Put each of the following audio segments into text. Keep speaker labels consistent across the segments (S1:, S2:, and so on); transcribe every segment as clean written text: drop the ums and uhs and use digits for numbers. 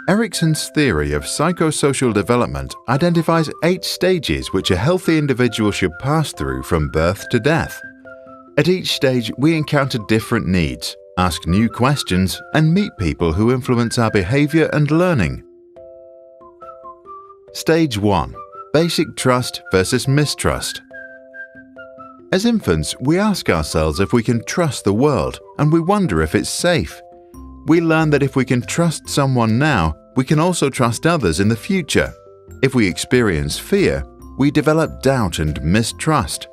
S1: Erickson's theory of psychosocial development identifies 8 stages which a healthy individual should pass through from birth to death. At each stage, we encounter different needs, ask new questions, and meet people who influence our behavior and learning. Stage 1. Basic trust versus mistrust. As infants, we ask ourselves if we can trust the world, and we wonder if it's safe. We learn that if we can trust someone now, we can also trust others in the future. If we experience fear, we develop doubt and mistrust.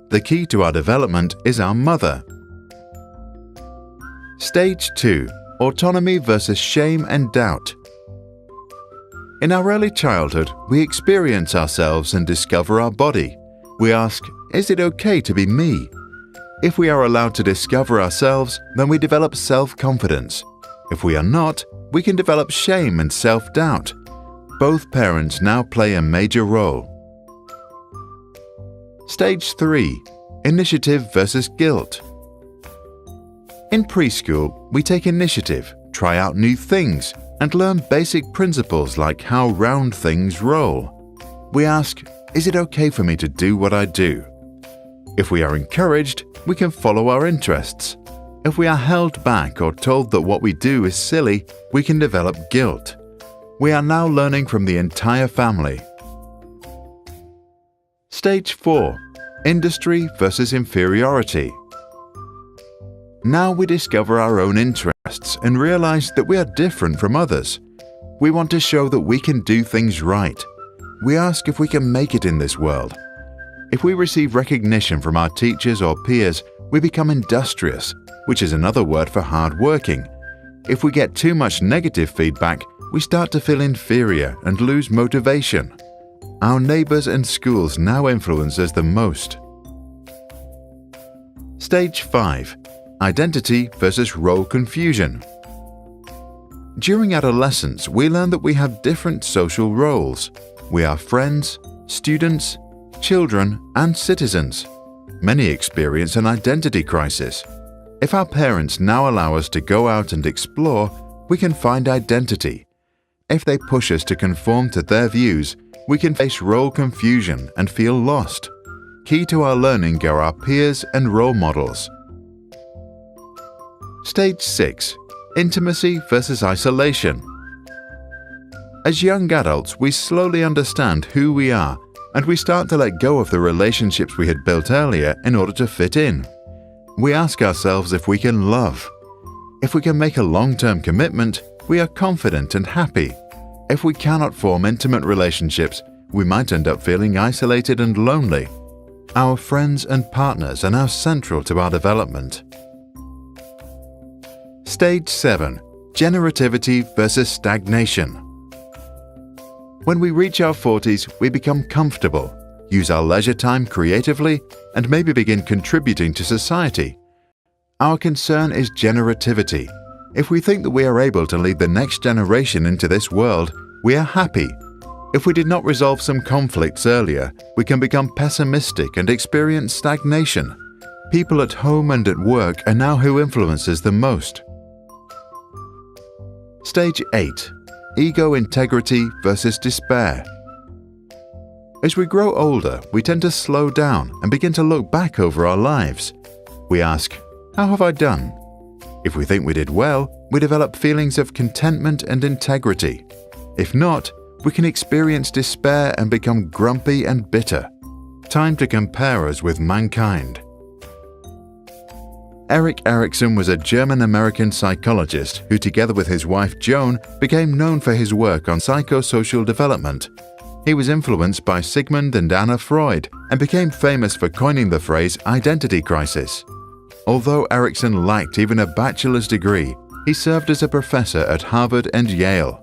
S1: The key to our development is our mother. Stage 2. Autonomy versus shame and doubt. In our early childhood, we experience ourselves and discover our body. We ask, is it okay to be me? If we are allowed to discover ourselves, then we develop self-confidence. If we are not, we can develop shame and self-doubt. Both parents now play a major role. Stage 3. Initiative versus guilt. In preschool, we take initiative, try out new things, and learn basic principles like how round things roll. We ask, is it okay for me to do what I do? If we are encouraged, we can follow our interests. If we are held back or told that what we do is silly, we can develop guilt. We are now learning from the entire family. Stage 4. Industry versus inferiority. Now we discover our own interests and realize that we are different from others. We want to show that we can do things right. We ask if we can make it in this world. If we receive recognition from our teachers or peers, we become industrious, which is another word for hard-working. If we get too much negative feedback, we start to feel inferior and lose motivation. Our neighbors and schools now influence us the most. Stage 5. Identity versus role confusion. During adolescence, we learn that we have different social roles. We are friends, students, children, and citizens. Many experience an identity crisis. If our parents now allow us to go out and explore, we can find identity. If they push us to conform to their views, we can face role confusion and feel lost. Key to our learning are our peers and role models. Stage 6. Intimacy versus isolation. As young adults, we slowly understand who we are, and we start to let go of the relationships we had built earlier in order to fit in. We ask ourselves if we can love. If we can make a long-term commitment, we are confident and happy. If we cannot form intimate relationships, we might end up feeling isolated and lonely. Our friends and partners are now central to our development. Stage 7. Generativity versus stagnation. When we reach our 40s, we become comfortable, use our leisure time creatively, and maybe begin contributing to society. Our concern is generativity. If we think that we are able to lead the next generation into this world, we are happy. If we did not resolve some conflicts earlier, we can become pessimistic and experience stagnation. People at home and at work are now who influences the most. Stage 8. Ego integrity versus despair. As we grow older, we tend to slow down and begin to look back over our lives. We ask, how have I done? If we think we did well, we develop feelings of contentment and integrity. If not, we can experience despair and become grumpy and bitter. Time to compare us with mankind. Erik Erickson was a German-American psychologist who, together with his wife Joan, became known for his work on psychosocial development. He was influenced by Sigmund and Anna Freud and became famous for coining the phrase identity crisis. Although Erickson lacked even a bachelor's degree, he served as a professor at Harvard and Yale.